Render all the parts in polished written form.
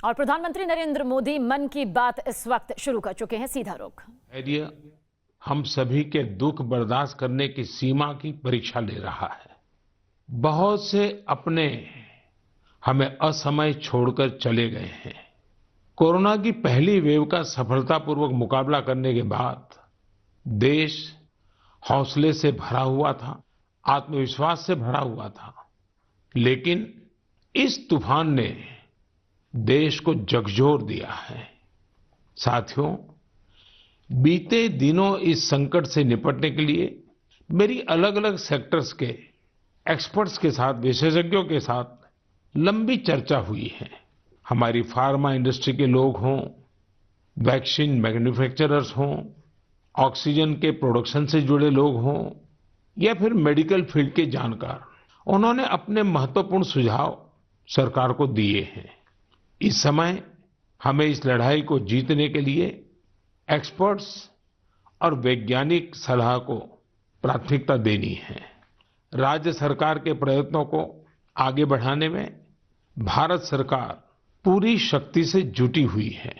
और प्रधानमंत्री नरेंद्र मोदी मन की बात इस वक्त शुरू कर चुके हैं। सीधा रुख। धैर्य हम सभी के दुख बर्दाश्त करने की सीमा की परीक्षा ले रहा है। बहुत से अपने हमें असमय छोड़कर चले गए हैं। कोरोना की पहली वेव का सफलतापूर्वक मुकाबला करने के बाद देश हौसले से भरा हुआ था, आत्मविश्वास से भरा हुआ था। लेकिन इस तूफान ने देश को झकझोर दिया है। साथियों, बीते दिनों इस संकट से निपटने के लिए मेरी अलग अलग सेक्टर्स के एक्सपर्ट्स के साथ, विशेषज्ञों के साथ लंबी चर्चा हुई है। हमारी फार्मा इंडस्ट्री के लोग हों, वैक्सीन मैन्युफैक्चरर्स हों, ऑक्सीजन के प्रोडक्शन से जुड़े लोग हों या फिर मेडिकल फील्ड के जानकार, उन्होंने अपने महत्वपूर्ण सुझाव सरकार को दिए हैं। इस समय हमें इस लड़ाई को जीतने के लिए एक्सपर्ट्स और वैज्ञानिक सलाह को प्राथमिकता देनी है। राज्य सरकार के प्रयत्नों को आगे बढ़ाने में भारत सरकार पूरी शक्ति से जुटी हुई है।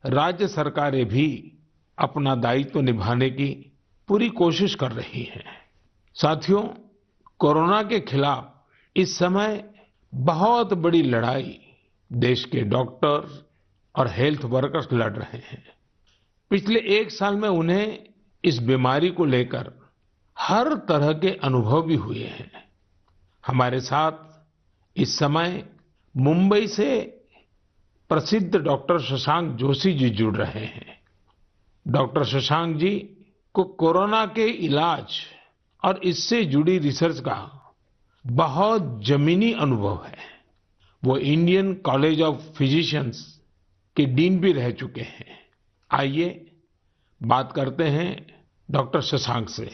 राज्य सरकारें भी अपना दायित्व निभाने की पूरी कोशिश कर रही हैं। साथियों, कोरोना के खिलाफ इस समय बहुत बड़ी लड़ाई देश के डॉक्टर और हेल्थ वर्कर्स लड़ रहे हैं। पिछले एक साल में उन्हें इस बीमारी को लेकर हर तरह के अनुभव भी हुए हैं। हमारे साथ इस समय मुंबई से प्रसिद्ध डॉक्टर शशांक जोशी जी जुड़ रहे हैं। डॉक्टर शशांक जी को कोरोना के इलाज और इससे जुड़ी रिसर्च का बहुत जमीनी अनुभव है। वो इंडियन कॉलेज ऑफ फिजिशियंस के डीन भी रह चुके हैं। आइए बात करते हैं डॉक्टर शशांक से।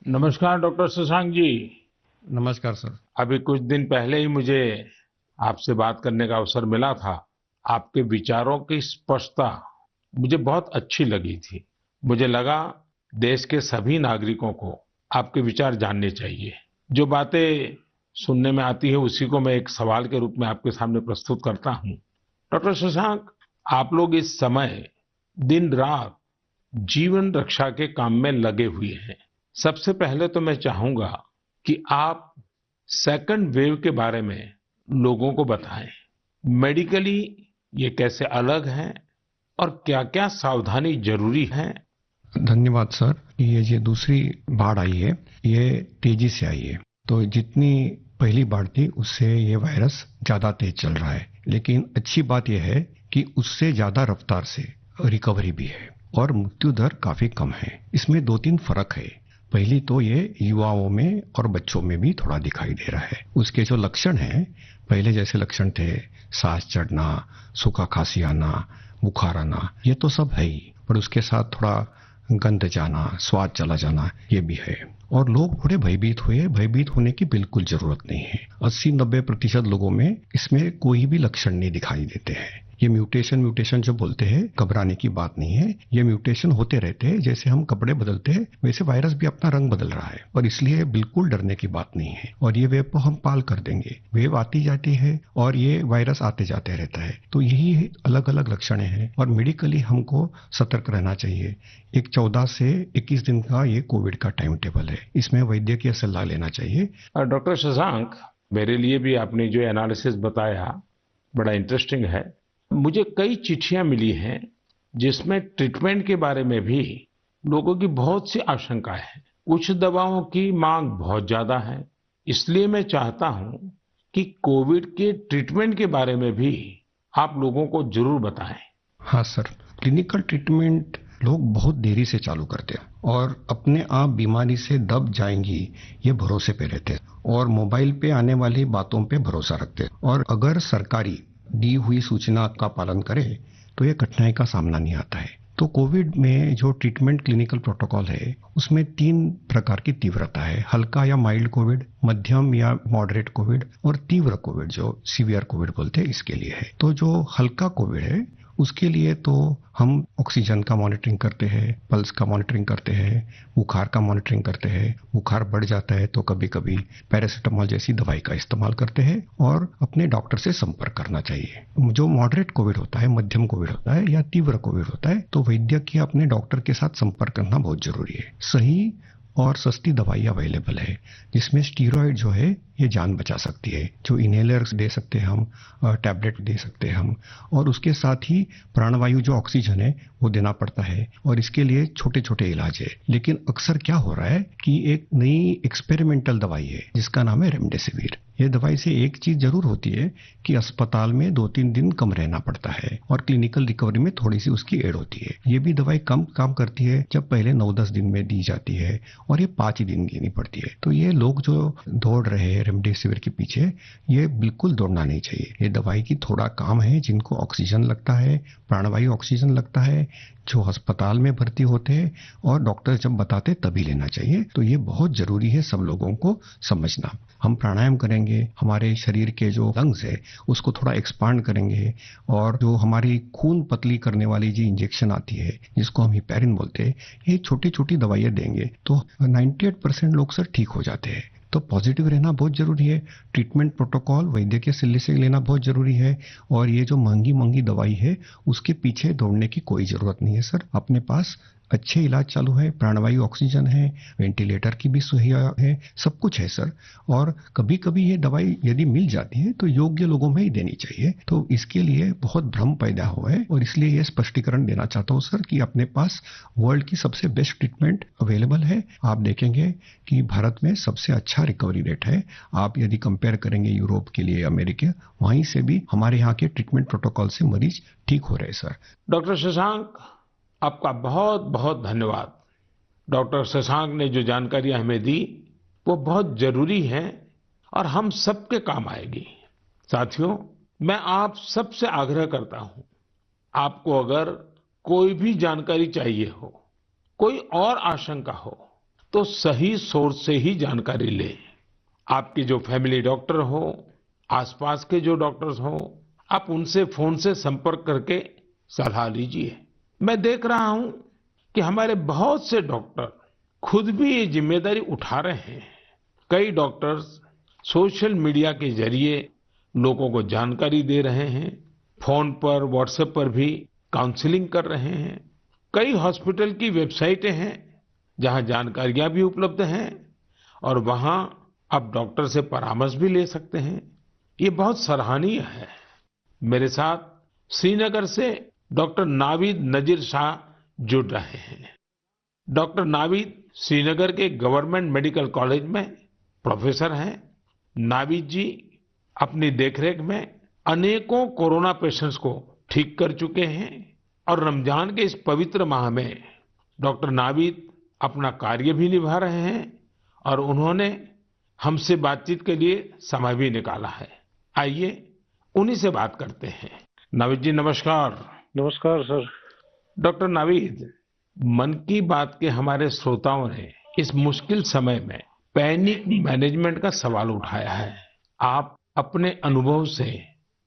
नमस्कार डॉक्टर शशांक जी। नमस्कार सर। अभी कुछ दिन पहले ही मुझे आपसे बात करने का अवसर मिला था। आपके विचारों की स्पष्टता मुझे बहुत अच्छी लगी थी। मुझे लगा देश के सभी नागरिकों को आपके विचार जानने चाहिए। जो बातें सुनने में आती है उसी को मैं एक सवाल के रूप में आपके सामने प्रस्तुत करता हूं। डॉक्टर शशांक, आप लोग इस समय दिन रात जीवन रक्षा के काम में लगे हुए हैं। सबसे पहले तो मैं चाहूंगा कि आप सेकंड वेव के बारे में लोगों को बताएं। मेडिकली ये कैसे अलग है और क्या-क्या सावधानी जरूरी है? धन्यवाद सर। ये दूसरी बाढ़ आई है, ये तेजी से आई है। तो जितनी पहली बाढ़ थी उससे ये वायरस ज्यादा तेज चल रहा है। लेकिन अच्छी बात यह है कि उससे ज्यादा रफ्तार से रिकवरी भी है और मृत्यु दर काफी कम है। इसमें 2-3 फर्क है। पहली तो ये युवाओं में और बच्चों में भी थोड़ा दिखाई दे रहा है। उसके जो लक्षण हैं, पहले जैसे लक्षण थे, सांस चढ़ना, सूखा खांसी आना, बुखार आना, ये तो सब है ही, पर उसके साथ थोड़ा गंध जाना, स्वाद चला जाना, ये भी है। और लोग थोड़े भयभीत हुए। भयभीत होने की बिल्कुल जरूरत नहीं है। 80-90% लोगों में इसमें कोई भी लक्षण नहीं दिखाई देते हैं। ये म्यूटेशन जो बोलते हैं, घबराने की बात नहीं है। ये म्यूटेशन होते रहते हैं। जैसे हम कपड़े बदलते हैं वैसे वायरस भी अपना रंग बदल रहा है और इसलिए बिल्कुल डरने की बात नहीं है। और ये वेव को हम पाल कर देंगे। वेव आती जाती है और ये वायरस आते जाते रहता है। तो यही अलग अलग लक्षण हैं और मेडिकली हमको सतर्क रहना चाहिए। एक 14 से 21 दिन का ये कोविड का टाइम टेबल है। इसमें वैद्यकीय सलाह लेना चाहिए। डॉक्टर शशांक, मेरे लिए भी आपने जो एनालिसिस बताया बड़ा इंटरेस्टिंग है। मुझे कई चिट्ठियां मिली हैं जिसमें ट्रीटमेंट के बारे में भी लोगों की बहुत सी आशंकाएं हैं। कुछ दवाओं की मांग बहुत ज्यादा है। इसलिए मैं चाहता हूं कि कोविड के ट्रीटमेंट के बारे में भी आप लोगों को जरूर बताएं। हाँ सर, क्लिनिकल ट्रीटमेंट लोग बहुत देरी से चालू करते हैं और अपने आप बीमारी से दब जाएंगी ये भरोसे पे रहते हैं और मोबाइल पे आने वाली बातों पे भरोसा रखते हैं। और अगर सरकारी दी हुई सूचना का पालन करे तो ये कठिनाई का सामना नहीं आता है। तो कोविड में जो ट्रीटमेंट क्लिनिकल प्रोटोकॉल है उसमें 3 प्रकार की तीव्रता है। हल्का या माइल्ड कोविड, मध्यम या मॉडरेट कोविड और तीव्र कोविड जो सीवियर कोविड बोलते हैं, इसके लिए है। तो जो हल्का कोविड है उसके लिए तो हम ऑक्सीजन का मॉनिटरिंग करते हैं, पल्स का मॉनिटरिंग करते हैं, बुखार का मॉनिटरिंग करते हैं। बुखार बढ़ जाता है तो कभी कभी पैरासीटामोल जैसी दवाई का इस्तेमाल करते हैं और अपने डॉक्टर से संपर्क करना चाहिए। जो मॉडरेट कोविड होता है, मध्यम कोविड होता है या तीव्र कोविड होता है तो वैद्यक या अपने डॉक्टर के साथ संपर्क करना बहुत जरूरी है। सही और सस्ती दवाई अवेलेबल है जिसमें स्टीरॉइड जो है ये जान बचा सकती है, जो इनहेलर्स दे सकते हैं हम, टैबलेट दे सकते हैं हम, और उसके साथ ही प्राणवायु जो ऑक्सीजन है वो देना पड़ता है और इसके लिए छोटे छोटे इलाज है। लेकिन अक्सर क्या हो रहा है कि एक नई एक्सपेरिमेंटल दवाई है जिसका नाम है रेमडेसिविर। ये दवाई से एक चीज जरूर होती है कि अस्पताल में 2-3 दिन कम रहना पड़ता है और क्लिनिकल रिकवरी में थोड़ी सी उसकी एड होती है। ये भी दवाई कम काम करती है जब पहले 9-10 दिन में दी जाती है और ये 5 ही दिन देनी पड़ती है। तो ये लोग जो दौड़ रहे हैं रेमडेसिविर के पीछे, ये बिल्कुल दौड़ना नहीं चाहिए। ये दवाई की थोड़ा काम है जिनको ऑक्सीजन लगता है, प्राणवायु ऑक्सीजन लगता है, जो अस्पताल में भर्ती होते हैं और डॉक्टर जब बताते तभी लेना चाहिए। तो ये बहुत जरूरी है सब लोगों को समझना। हम प्राणायाम करेंगे, हमारे शरीर के जो लंग्स है उसको थोड़ा एक्सपांड करेंगे और जो हमारी खून पतली करने वाली जो इंजेक्शन आती है जिसको हम हिपैरिन बोलते हैं, ये छोटी छोटी दवाइयां देंगे तो 98% लोग सर ठीक हो जाते हैं। तो पॉजिटिव रहना बहुत जरूरी है। ट्रीटमेंट प्रोटोकॉल वैद्य के सलाह से लेना बहुत जरूरी है और ये जो महंगी महंगी दवाई है उसके पीछे दौड़ने की कोई जरूरत नहीं है सर। अपने पास अच्छे इलाज चालू है, प्राणवायु ऑक्सीजन है, वेंटिलेटर की भी सुविधा है, सब कुछ है सर। और कभी कभी ये दवाई यदि मिल जाती है तो योग्य लोगों में ही देनी चाहिए। तो इसके लिए बहुत भ्रम पैदा हुआ है और इसलिए ये स्पष्टीकरण देना चाहता हूँ सर कि अपने पास वर्ल्ड की सबसे बेस्ट ट्रीटमेंट अवेलेबल है। आप देखेंगे कि भारत में सबसे अच्छा रिकवरी रेट है। आप यदि कंपेयर करेंगे यूरोप के लिए, अमेरिका, वहीं से भी हमारे यहाँ के ट्रीटमेंट प्रोटोकॉल से मरीज ठीक हो रहे सर। डॉक्टर शशांक, आपका बहुत बहुत धन्यवाद। डॉक्टर शशांक ने जो जानकारियां हमें दी वो बहुत जरूरी है और हम सबके काम आएगी। साथियों, मैं आप सबसे आग्रह करता हूं, आपको अगर कोई भी जानकारी चाहिए हो, कोई और आशंका हो, तो सही सोर्स से ही जानकारी लें। आपके जो फैमिली डॉक्टर हो, आसपास के जो डॉक्टर्स हो, आप उनसे फोन से संपर्क करके सलाह लीजिए। मैं देख रहा हूं कि हमारे बहुत से डॉक्टर खुद भी ये जिम्मेदारी उठा रहे हैं। कई डॉक्टर्स सोशल मीडिया के जरिए लोगों को जानकारी दे रहे हैं, फोन पर, व्हाट्सएप पर भी काउंसलिंग कर रहे हैं। कई हॉस्पिटल की वेबसाइटें हैं जहां जानकारियां भी उपलब्ध हैं और वहां आप डॉक्टर से परामर्श भी ले सकते हैं। ये बहुत सराहनीय है। मेरे साथ श्रीनगर से डॉक्टर नावीद नजीर शाह जुड़ रहे हैं। डॉक्टर नावीद श्रीनगर के गवर्नमेंट मेडिकल कॉलेज में प्रोफेसर हैं। नावीद जी अपनी देखरेख में अनेकों कोरोना पेशेंट्स को ठीक कर चुके हैं और रमजान के इस पवित्र माह में डॉक्टर नावीद अपना कार्य भी निभा रहे हैं और उन्होंने हमसे बातचीत के लिए समय भी निकाला है। आइए उन्हीं से बात करते हैं। नावीद जी, नमस्कार। नमस्कार सर। डॉक्टर नावीद, मन की बात के हमारे श्रोताओं ने इस मुश्किल समय में पैनिक मैनेजमेंट का सवाल उठाया है। आप अपने अनुभव से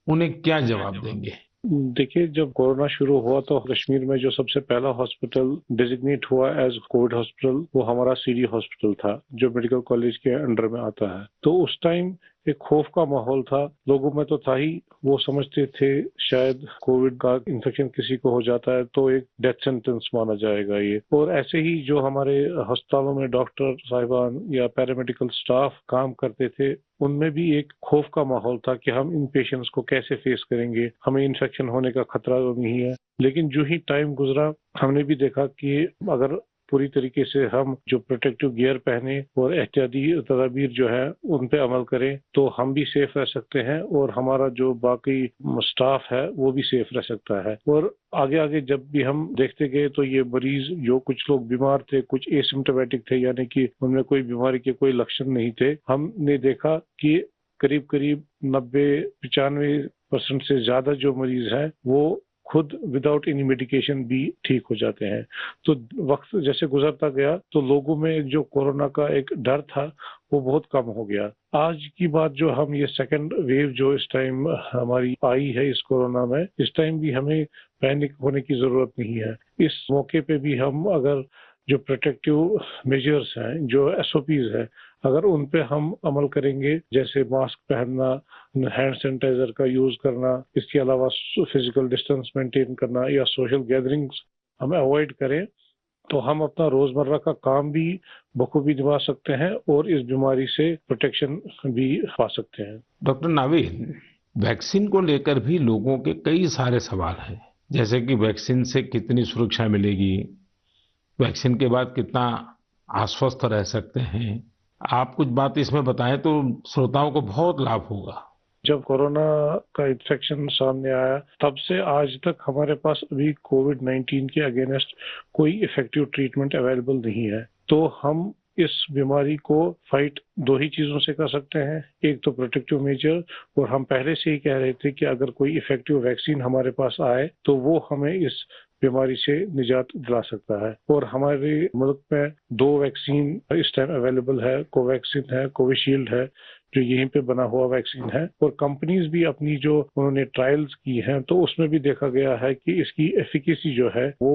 उन्हें क्या जवाब देंगे? देखिए, जब कोरोना शुरू हुआ तो कश्मीर में जो सबसे पहला हॉस्पिटल डिजिग्नेट हुआ एज कोविड हॉस्पिटल वो हमारा सीडी हॉस्पिटल था जो मेडिकल कॉलेज के अंडर में आता है। तो उस टाइम एक खौफ का माहौल था, लोगों में तो था ही। वो समझते थे शायद कोविड का इन्फेक्शन किसी को हो जाता है तो एक डेथ सेंटेंस माना जाएगा ये। और ऐसे ही जो हमारे अस्पतालों में डॉक्टर साहिबान या पैरामेडिकल स्टाफ काम करते थे उनमें भी एक खौफ का माहौल था कि हम इन पेशेंट्स को कैसे फेस करेंगे, हमें इन्फेक्शन होने का खतरा तो नहीं है। लेकिन जो ही टाइम गुजरा हमने भी देखा कि अगर पूरी तरीके से हम जो प्रोटेक्टिव गियर पहने और एहतियाती तदाबीर जो है उन पे अमल करें तो हम भी सेफ रह सकते हैं और हमारा जो बाकी स्टाफ है वो भी सेफ रह सकता है। और आगे आगे जब भी हम देखते गए तो ये मरीज जो कुछ लोग बीमार थे, कुछ एसिम्प्टोमेटिक थे यानी कि उनमें कोई बीमारी के कोई लक्षण नहीं थे, हमने देखा कि करीब करीब 90-95% से ज्यादा जो मरीज हैं वो खुद विदाउट एनी मेडिकेशन भी ठीक हो जाते हैं। तो वक्त जैसे गुजरता गया तो लोगों में जो कोरोना का एक डर था वो बहुत कम हो गया। आज की बात जो हम ये सेकंड वेव जो इस टाइम हमारी आई है इस कोरोना में, इस टाइम भी हमें पैनिक होने की जरूरत नहीं है। इस मौके पे भी हम अगर जो प्रोटेक्टिव मेजर्स हैं, जो एसओपीज है, अगर उन पे हम अमल करेंगे, जैसे मास्क पहनना, हैंड सैनिटाइजर का यूज करना, इसके अलावा फिजिकल डिस्टेंस मेंटेन करना या सोशल गैदरिंग्स हम अवॉइड करें, तो हम अपना रोजमर्रा का काम भी बखूबी निभा सकते हैं और इस बीमारी से प्रोटेक्शन भी पा सकते हैं। डॉक्टर नावीद, वैक्सीन को लेकर भी लोगों के कई सारे सवाल हैं, जैसे कि वैक्सीन से कितनी सुरक्षा मिलेगी, वैक्सीन के बाद कितना आश्वस्त रह सकते हैं। आप कुछ बात इसमें बताएं तो श्रोताओं को बहुत लाभ होगा। जब कोरोना का इन्फेक्शन सामने आया तब से आज तक हमारे पास अभी कोविड-19 के अगेंस्ट कोई इफेक्टिव ट्रीटमेंट अवेलेबल नहीं है। तो हम इस बीमारी को फाइट दो ही चीजों से कर सकते हैं, एक तो प्रोटेक्टिव मेजर, और हम पहले से ही कह रहे थे कि अगर कोई इफेक्टिव वैक्सीन हमारे पास आए तो वो हमें इस बीमारी से निजात दिला सकता है। और हमारे मुल्क में 2 वैक्सीन इस टाइम अवेलेबल है, कोवैक्सीन है, कोविशील्ड है, जो यहीं पे बना हुआ वैक्सीन है। और कंपनीज भी अपनी जो उन्होंने ट्रायल्स की हैं तो उसमें भी देखा गया है कि इसकी एफिकेसी जो है वो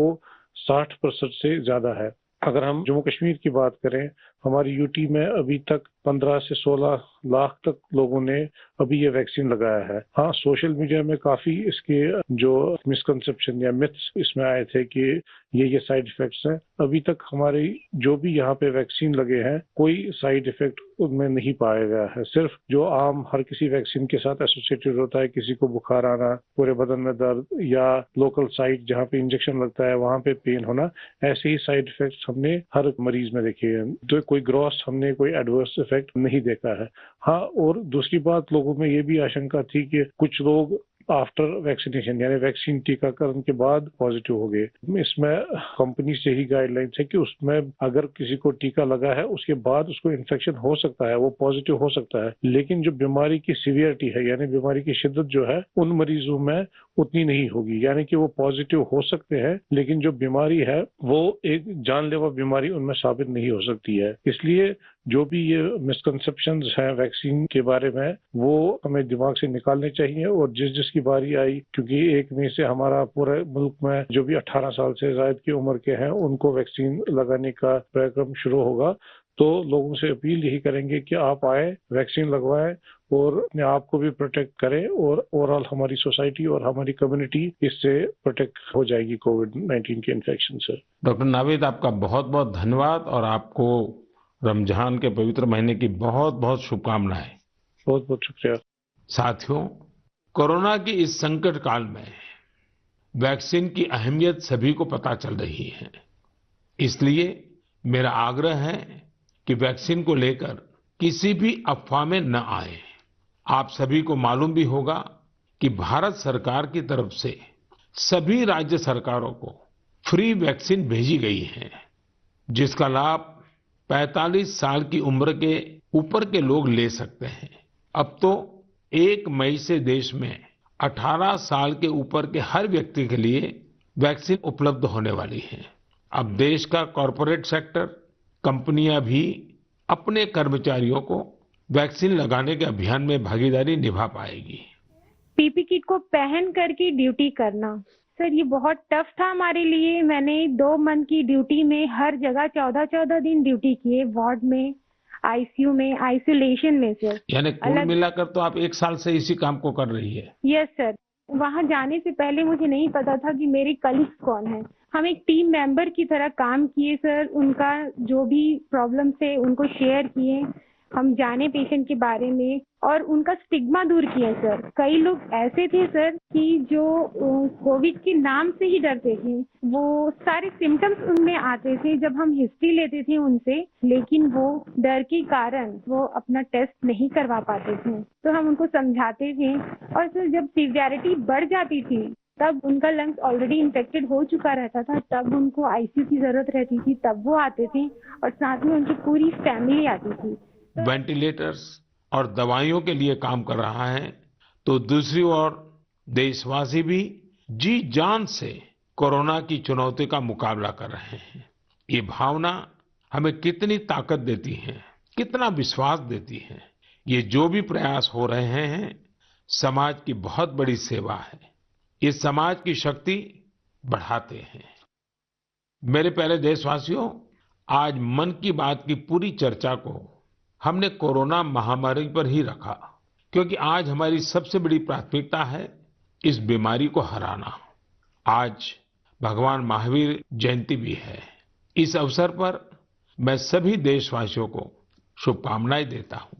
60% से ज्यादा है। अगर हम जम्मू कश्मीर की बात करें, हमारी यूटी में अभी तक 15 से 16 लाख तक लोगों ने अभी ये वैक्सीन लगाया है। हाँ, सोशल मीडिया में काफी इसके जो मिसकंसेप्शन या मिथ्स इसमें आए थे कि ये साइड इफेक्ट्स हैं। अभी तक हमारी जो भी यहाँ पे वैक्सीन लगे हैं कोई साइड इफेक्ट उनमें नहीं पाया गया है। सिर्फ जो आम हर किसी वैक्सीन के साथ एसोसिएटेड होता है, किसी को बुखार आना, पूरे बदन में दर्द या लोकल साइट जहाँ पे इंजेक्शन लगता है वहाँ पे पेन होना, ऐसे ही साइड इफेक्ट्स हमने हर मरीज में देखे हैं। तो कोई ग्रॉस हमने कोई एडवर्स इफेक्ट नहीं देखा है। हाँ, और दूसरी बात, लोगों में ये भी आशंका थी कि कुछ लोग आफ्टर वैक्सीनेशन यानी वैक्सीन टीकाकरण के बाद पॉजिटिव हो गए। इसमें कंपनी से ही गाइडलाइन है कि उसमें अगर किसी को टीका लगा है उसके बाद उसको इन्फेक्शन हो सकता है, वो पॉजिटिव हो सकता है, लेकिन जो बीमारी की सीवियरिटी है यानी बीमारी की शिद्दत जो है उन मरीजों में उतनी नहीं होगी। यानी कि वो पॉजिटिव हो सकते हैं लेकिन जो बीमारी है वो एक जानलेवा बीमारी उनमें साबित नहीं हो सकती है। इसलिए जो भी ये मिसकंसेप्शंस हैं वैक्सीन के बारे में वो हमें दिमाग से निकालने चाहिए। और जिसकी बारी आई, क्योंकि 1 मई से हमारा पूरे मुल्क में जो भी 18 साल से ज्यादा की उम्र के हैं उनको वैक्सीन लगाने का कार्यक्रम शुरू होगा, तो लोगों से अपील यही करेंगे कि आप आए, वैक्सीन लगवाएं और अपने आप को भी प्रोटेक्ट करें और ओवरऑल हमारी सोसाइटी और हमारी कम्युनिटी इससे प्रोटेक्ट हो जाएगी कोविड-19 के इन्फेक्शन से। डॉक्टर नावीद, आपका बहुत बहुत धन्यवाद और आपको रमजान के पवित्र महीने की बहुत बहुत शुभकामनाएं। बहुत बहुत शुक्रिया। साथियों, कोरोना की इस संकट काल में वैक्सीन की अहमियत सभी को पता चल रही है। इसलिए मेरा आग्रह है कि वैक्सीन को लेकर किसी भी अफवाह में न आए। आप सभी को मालूम भी होगा कि भारत सरकार की तरफ से सभी राज्य सरकारों को फ्री वैक्सीन भेजी गई है, जिसका लाभ 45 साल की उम्र के ऊपर के लोग ले सकते हैं। अब तो 1 मई से देश में 18 साल के ऊपर के हर व्यक्ति के लिए वैक्सीन उपलब्ध होने वाली है। अब देश का कॉरपोरेट सेक्टर, कंपनियां भी अपने कर्मचारियों को वैक्सीन लगाने के अभियान में भागीदारी निभा पाएगी। पीपी किट को पहन करके ड्यूटी करना, सर ये बहुत टफ था हमारे लिए। मैंने 2 मंथ की ड्यूटी में हर जगह 14-14 दिन ड्यूटी किए, वार्ड में, आईसीयू में, आइसोलेशन में सर। यानी कुल मिलाकर तो आप 1 साल से इसी काम को कर रही है। Yes sir. वहां जाने से पहले मुझे नहीं पता था कि मेरे कलीग्स कौन है। हम एक टीम मेंबर की तरह काम किए सर, उनका जो भी प्रॉब्लम थे उनको शेयर किए, हम जाने पेशेंट के बारे में और उनका स्टिग्मा दूर किया सर। कई लोग ऐसे थे सर कि जो कोविड के नाम से ही डरते थे, वो सारे सिम्टम्स उनमें आते थे जब हम हिस्ट्री लेते थे उनसे, लेकिन वो डर के कारण वो अपना टेस्ट नहीं करवा पाते थे। तो हम उनको समझाते थे और सर जब सीवियरिटी बढ़ जाती थी तब उनका लंग्स ऑलरेडी इन्फेक्टेड हो चुका रहता था, तब उनको आईसीयू की जरूरत रहती थी, तब वो आते थे और साथ में उनकी पूरी फैमिली आती थी। वेंटिलेटर्स और दवाइयों के लिए काम कर रहा है तो दूसरी ओर देशवासी भी जी जान से कोरोना की चुनौती का मुकाबला कर रहे हैं। ये भावना हमें कितनी ताकत देती है कितना विश्वास देती है। ये जो भी प्रयास हो रहे हैं समाज की बहुत बड़ी सेवा है। ये समाज की शक्ति बढ़ाते हैं। मेरे प्यारे देशवासियों, आज मन की बात की पूरी चर्चा को हमने कोरोना महामारी पर ही रखा, क्योंकि आज हमारी सबसे बड़ी प्राथमिकता है इस बीमारी को हराना। आज भगवान महावीर जयंती भी है। इस अवसर पर मैं सभी देशवासियों को शुभकामनाएं देता हूं।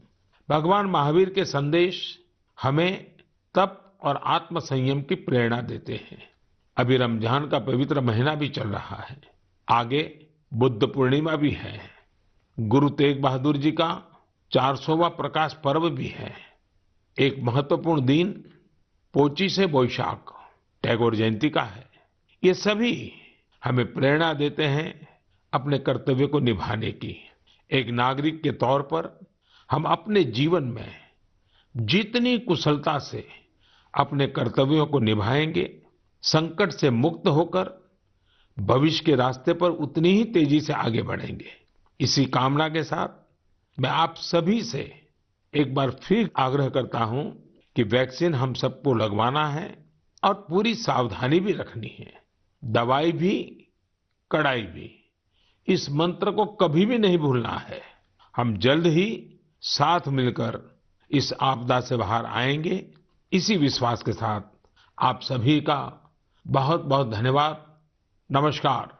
भगवान महावीर के संदेश हमें तप और आत्म संयम की प्रेरणा देते हैं। अभी रमजान का पवित्र महीना भी चल रहा है, आगे बुद्ध पूर्णिमा भी है, गुरु तेग बहादुर जी का 400वां प्रकाश पर्व भी है। एक महत्वपूर्ण दिन पोचिशे बोईशाख टैगोर जयंती का है। ये सभी हमें प्रेरणा देते हैं अपने कर्तव्य को निभाने की। एक नागरिक के तौर पर हम अपने जीवन में जितनी कुशलता से अपने कर्तव्यों को निभाएंगे, संकट से मुक्त होकर भविष्य के रास्ते पर उतनी ही तेजी से आगे बढ़ेंगे। इसी कामना के साथ मैं आप सभी से एक बार फिर आग्रह करता हूं कि वैक्सीन हम सबको लगवाना है और पूरी सावधानी भी रखनी है। दवाई भी, कड़ाई भी, इस मंत्र को कभी भी नहीं भूलना है। हम जल्द ही साथ मिलकर इस आपदा से बाहर आएंगे। इसी विश्वास के साथ आप सभी का बहुत बहुत धन्यवाद। नमस्कार।